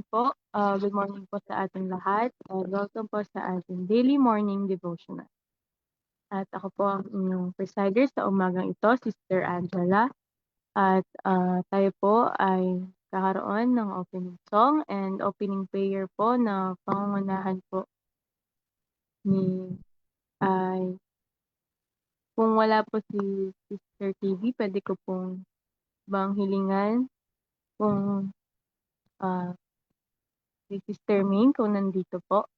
po. Good morning po sa ating lahat and welcome po sa ating daily morning devotional. At ako po ang inyong presider sa umagang ito, Sister Angela. At tayo po ay kakaroon ng opening song and opening prayer po na pangungunahan po ni ay kung wala po si Sister TV, pwede ko pong bang hilingan kung ah, si Sister Main kung nandito po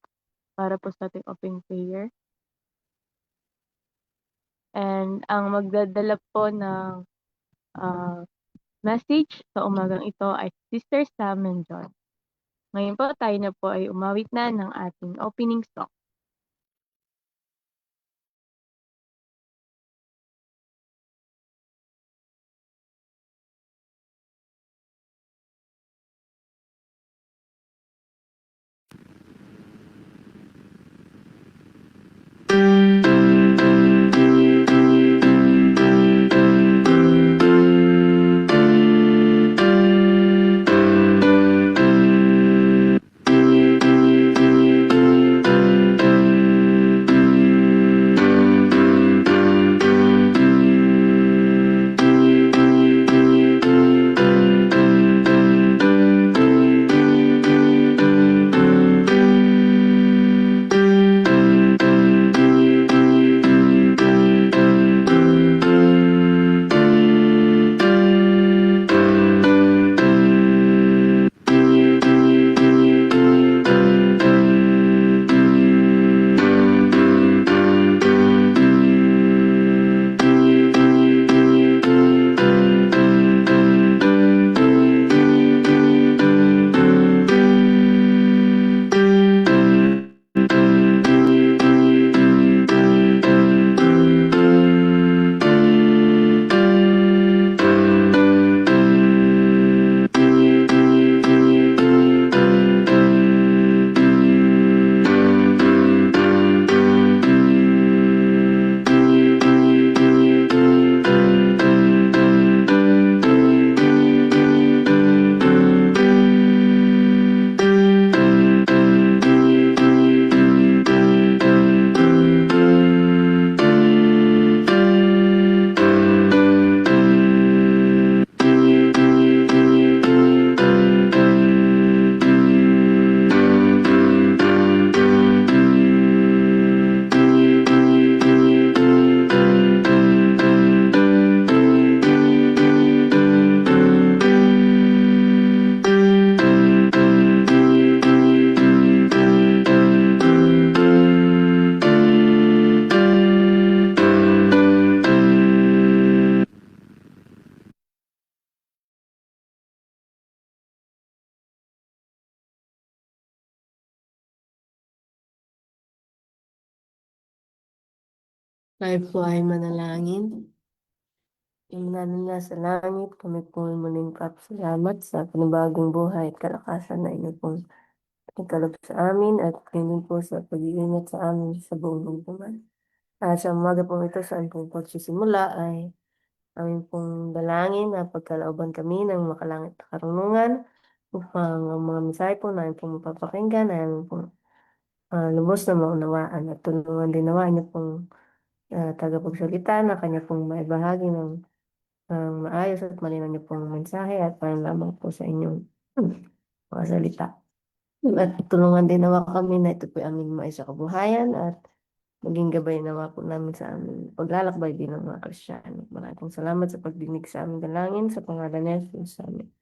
para po sa ating opening prayer. And ang magdadala po ng ah, message sa umagang ito ay Sister Sam Menjon. Ngayon po tayo na po ay umawit na ng ating opening song. Tayo po ay manalangin. Ama namin nasa langit, kami po ay muling papasalamat sa panibagong buhay at kalakasan na inyo pong nagkaloob sa amin at ganyan po sa pag-iingat sa amin sa buong mundo man. At sa umaga pong ito, saan pong pagsisimula ay amin pong dalangin na pagkalooban kami ng makalangit na karunungan upang ang mga mensahe po namin pong mapapakinggan ay amin pong lubos na maunawaan at tulungan din nawa niyo pong tagapagsalita na kanya pong maibahagi ng maayos at malinaw niyo pong mensahe at parang lamang po sa inyong mga salita. At tulungan din nawa kami na ito po ay aming maisa kabuhayan at maging gabay nawa po namin sa aming paglalakbay bilang mga Kristiyano. Maraming salamat sa pagdinig sa aming dalangin sa pangalan ni Jesus. Amen.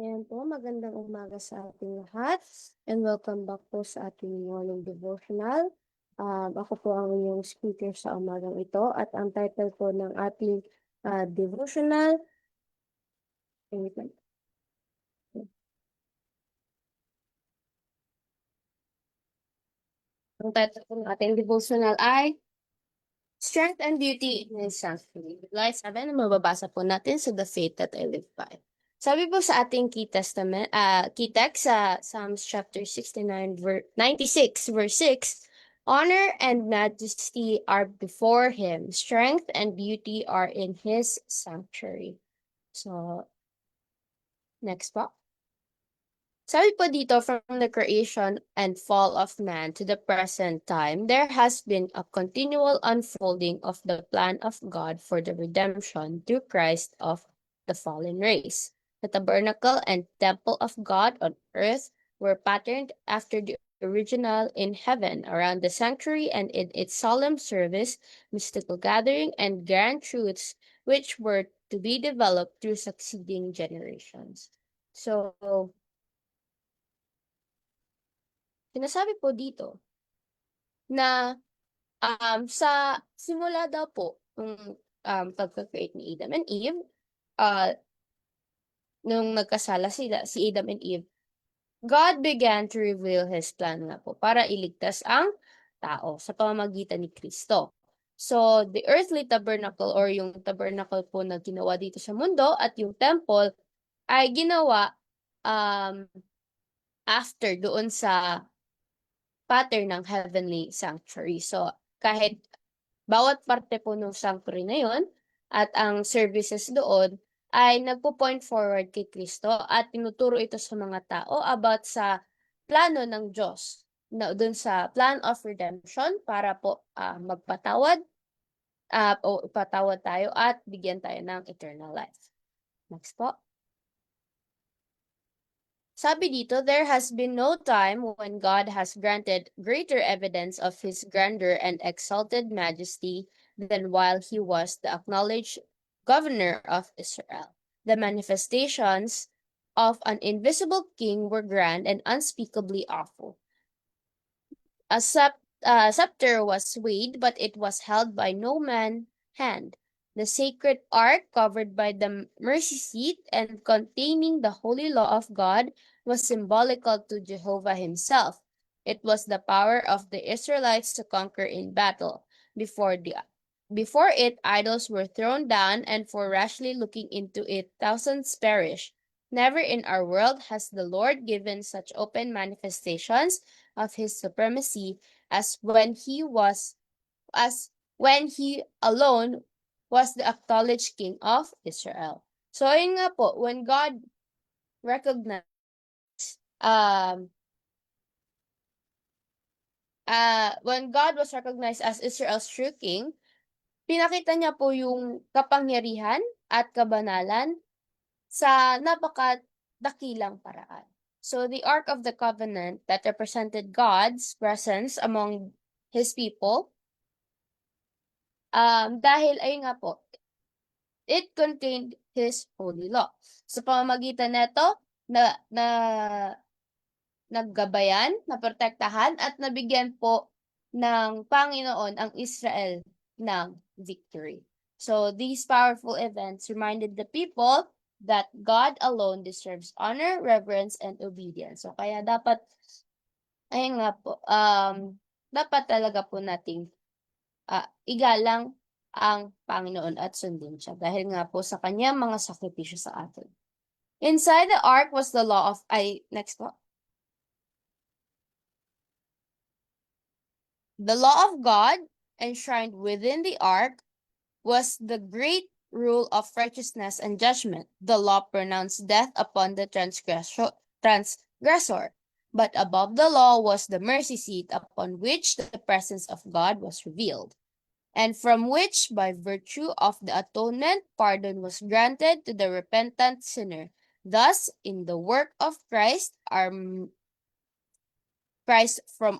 Ayan po, magandang umaga sa ating lahat and welcome back po sa ating morning devotional. Ako po ang inyong speaker sa umagang ito at ang title po ng ating devotional. Wait lang. Ang title po ng ating devotional ay Strength and Beauty in His Sanctuary. July 7, mababasa po natin sa The Faith That I Live By. Sabi po sa ating key text sa Psalms chapter 96, verse 6, Honor and majesty are before Him, strength and beauty are in His sanctuary. So, next po. Sabi po dito, from the creation and fall of man to the present time, there has been a continual unfolding of the plan of God for the redemption through Christ of the fallen race. The tabernacle and temple of God on earth were patterned after the original in heaven around the sanctuary and in its solemn service, mystical gathering, and grand truths which were to be developed through succeeding generations. So, sinasabi po dito na sa simula daw po ng pagka-create ni Adam and Eve, nung nagkasala si Adam and Eve, God began to reveal His plan nga po para iligtas ang tao sa pamamagitan ni Kristo. So, the earthly tabernacle or yung tabernacle po na ginawa dito sa mundo at yung temple ay ginawa after doon sa pattern ng heavenly sanctuary. So, kahit bawat parte po ng sanctuary na yun at ang services doon ay nagpo-point forward kay Kristo at tinuturo ito sa mga tao about sa plano ng Diyos na doon sa plan of redemption para po magpatawad o ipatawad tayo at bigyan tayo ng eternal life. Next po. Sabi dito, there has been no time when God has granted greater evidence of His grandeur and exalted majesty than while He was the acknowledged governor of Israel. The manifestations of an invisible king were grand and unspeakably awful. A scepter was swayed, but it was held by no man's hand. The sacred ark, covered by the mercy seat and containing the holy law of God, was symbolical to Jehovah Himself. It was the power of the Israelites to conquer in battle. Before it, idols were thrown down, and for rashly looking into it, thousands perished. Never in our world has the Lord given such open manifestations of His supremacy as when He alone was the acknowledged King of Israel. So, yun nga po, when God recognized when God was recognized as Israel's true king, pinakita niya po yung kapangyarihan at kabanalan sa napakadakilang paraan. So the Ark of the Covenant that represented God's presence among His people, dahil ayun nga po, it contained His holy law. Sa pamamagitan nito, naggabayan, naprotektahan, at nabigyan po ng Panginoon ang Israel ng victory. So these powerful events reminded the people that God alone deserves honor, reverence, and obedience. So kaya dapat, ayun nga po, dapat talaga po nating igalang ang Panginoon at sundin siya dahil nga po sa kanyang mga sakripisyo sa atin. Inside the ark was the law of, next po. The law of God enshrined within the ark was the great rule of righteousness and judgment. The law pronounced death upon the transgressor, but above the law was the mercy seat upon which the presence of God was revealed, and from which, by virtue of the atonement, pardon was granted to the repentant sinner. Thus, in the work of Christ from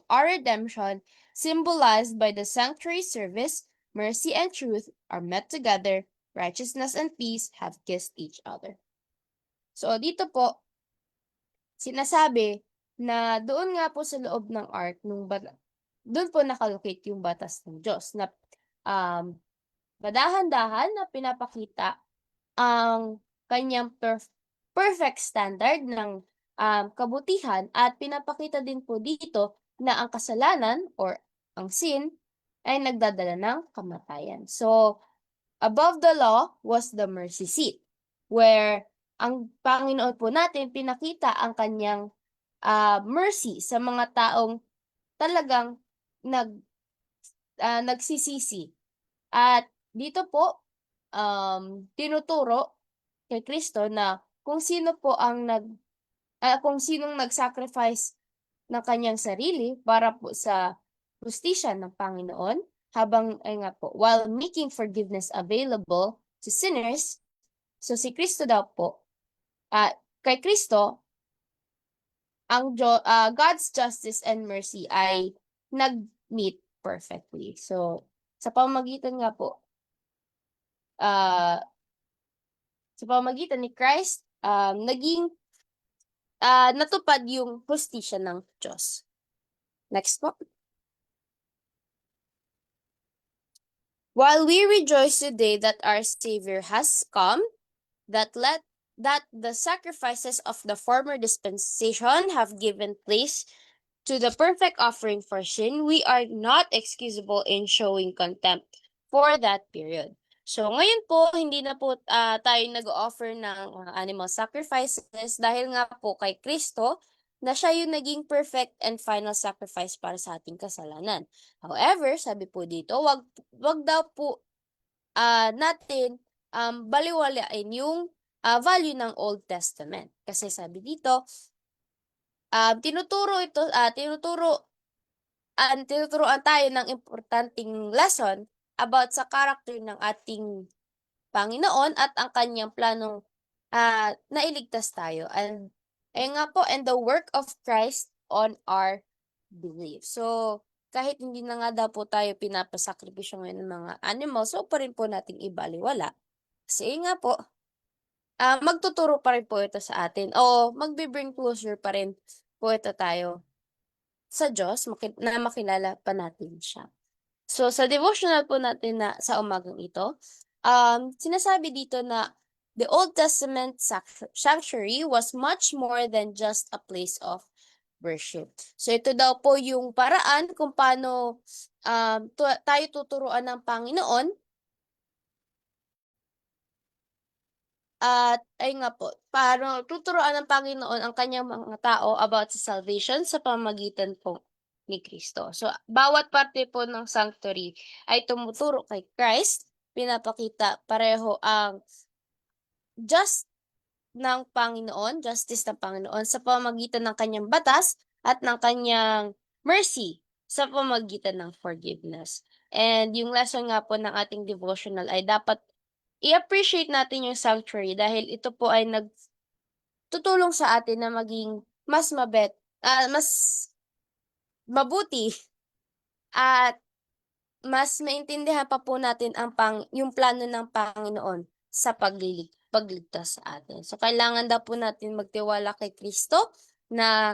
our redemption, symbolized by the sanctuary service, mercy and truth are met together, righteousness and peace have kissed each other. So dito po, sinasabi na doon nga po sa loob ng ark doon po nakalocate yung batas ng Diyos na um, madahan-dahan na pinapakita ang kanyang perfect standard ng kabutihan at pinapakita din po dito na ang kasalanan or ang sin ay nagdadala ng kamatayan. So, above the law was the mercy seat, where ang Panginoon po natin pinakita ang kanyang mercy sa mga taong talagang nagsisisi. At dito po, tinuturo kay Kristo na kung sino po ang kung sinong nag-sacrifice ng kanyang sarili para po sa hustisya ng Panginoon, habang ay nga po, while making forgiveness available to sinners. So si Kristo daw po, kay Kristo, God's justice and mercy ay nag-meet perfectly. So sa pamamagitan nga po, sa pamamagitan ni Christ, naging natupad yung hustisya ng Diyos. Next po. While we rejoice today that our Savior has come, that the sacrifices of the former dispensation have given place to the perfect offering for sin, we are not excusable in showing contempt for that period. So ngayon po, hindi na po tayo nag-offer ng animal sacrifices dahil nga po kay Kristo na siya yung naging perfect and final sacrifice para sa ating kasalanan. However, sabi po dito, wag daw po natin baliwalain yung value ng Old Testament. Kasi sabi dito, tinuturoan tayo ng importanteng lesson about sa character ng ating Panginoon at ang kanyang planong nailigtas tayo. And ayun nga po, and the work of Christ on our belief. So, kahit hindi na nga daw po tayo pinapasakripisyo ngayon ng mga animals, so pa rin po nating ibaliwala. Kasi nga po, magtuturo pa rin po ito sa atin o magbe-bring closure pa rin po ito tayo sa Diyos na makilala pa natin siya. So, sa devotional po natin na sa umagang ito, sinasabi dito na the Old Testament sanctuary was much more than just a place of worship. So, ito daw po yung paraan kung paano tayo tuturuan ng Panginoon. At ay nga po, paano tuturuan ng Panginoon ang kanyang mga tao about sa salvation sa pamamagitan po ni Kristo. So, bawat parte po ng sanctuary ay tumuturo kay Christ, pinapakita pareho ang justice ng Panginoon sa pamamagitan ng kanyang batas at ng kanyang mercy sa pamamagitan ng forgiveness. And yung lesson nga po ng ating devotional ay dapat i-appreciate natin yung sanctuary dahil ito po ay nagtutulong sa atin na maging mas mabuti at mas maintindihan pa po natin yung plano ng Panginoon sa pagligtas sa atin. So, kailangan daw po natin magtiwala kay Kristo na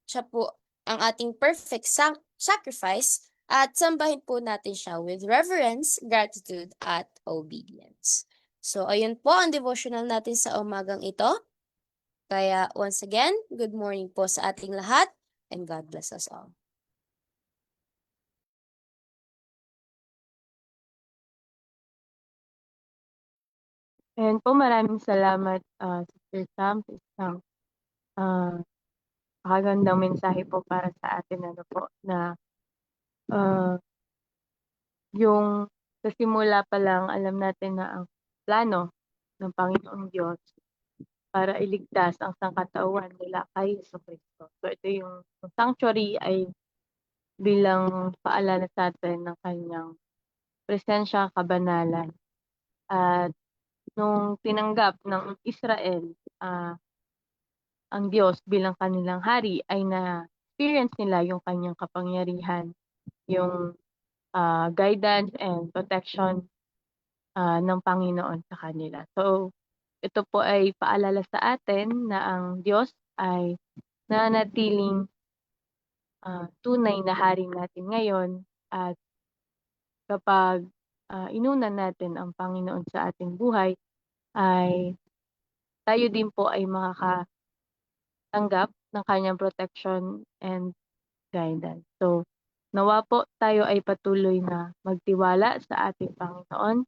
siya po ang ating perfect sacrifice at sambahin po natin siya with reverence, gratitude, at obedience. So, ayun po ang devotional natin sa umagang ito. Kaya, once again, good morning po sa ating lahat and God bless us all. Ayan po, maraming salamat, Sister Sam, sa isang magandang mensahe po para sa atin, na yung sa simula pa lang, alam natin na ang plano ng Panginoong Diyos para iligtas ang sangkatauhan mula kay Jesucristo. So ito yung sanctuary ay bilang paalala sa atin ng kanyang presensya, kabanalan. At nung tinanggap ng Israel ang Diyos bilang kanilang hari, ay na-experience nila yung kanyang kapangyarihan, yung guidance and protection ng Panginoon sa kanila. So, ito po ay paalala sa atin na ang Diyos ay nananatiling tunay na hari natin ngayon at kapag inuna natin ang Panginoon sa ating buhay ay tayo din po ay makakatanggap ng kanyang protection and guidance. So, nawa po tayo ay patuloy na magtiwala sa ating Panginoon,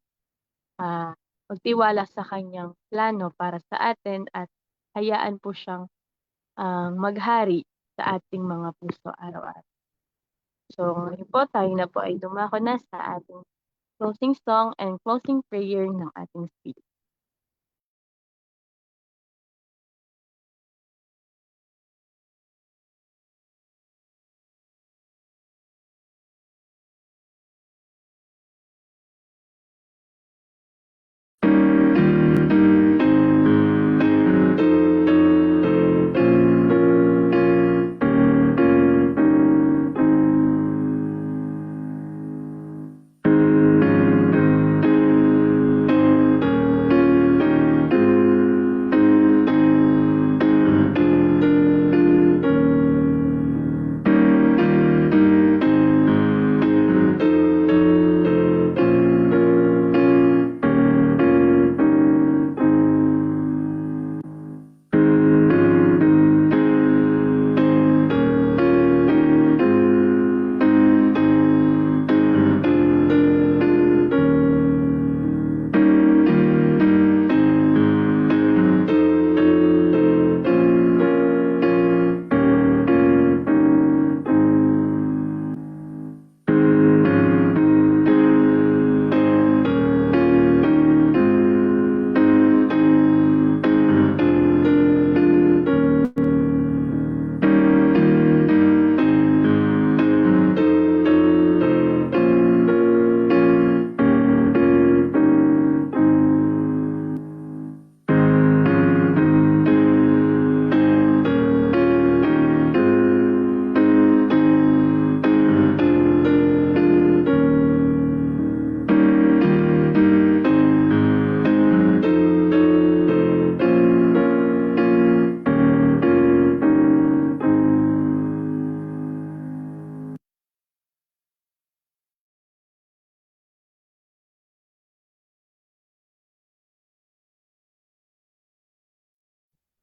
magtiwala sa kanyang plano para sa atin at hayaan po siyang maghari sa ating mga puso araw-araw. So, ngayon po tayo na po ay dumako na sa ating closing song and closing prayer ng ating speech.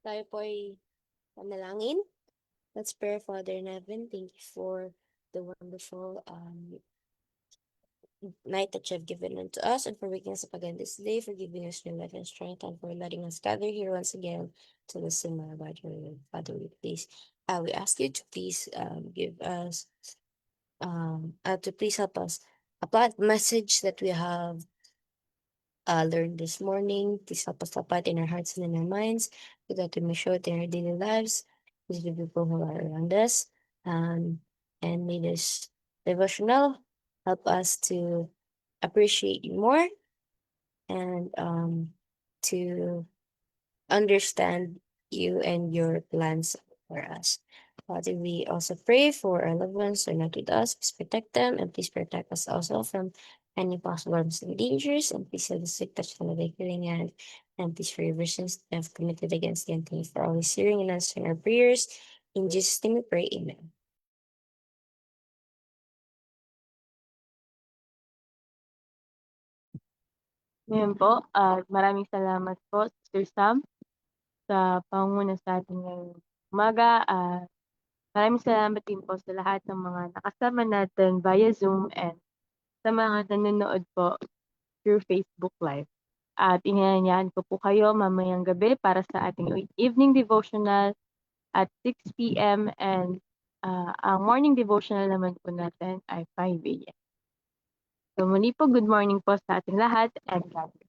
Tayo po ay panalangin. Let's pray, Father in heaven. Thank you for the wonderful night that you have given unto us, and for waking us up again this day, for giving us new life and strength, and for letting us gather here once again to listen more about your word. Father, we ask you to please give us, to please help us apply the message that we have learned this morning. Please help us apply it in our hearts and in our minds, so that we may show it in our daily lives with the people who are around us. And may this devotional help us to appreciate you more, and to understand you and your plans for us. Father, we also pray for our loved ones who are not with us. Please protect them, and please protect us also from any possible harms and dangers. And please have the sick touch from the healing hand. And please for your sins that have committed against the and thank you for always hearing and answering our prayers. In Jesus' name we pray, amen. Ngayon po, maraming salamat po, Sir Sam, sa pangunguna sa ating ngayong umaga. Maraming salamat din po sa lahat ng mga nakasama natin via Zoom and sa mga nanonood po through Facebook Live. At inanyayahan ko po kayo mamayang gabi para sa ating evening devotional at 6 p.m. and ang morning devotional naman po natin ay 5 a.m. So muli po, good morning po sa ating lahat and God bless.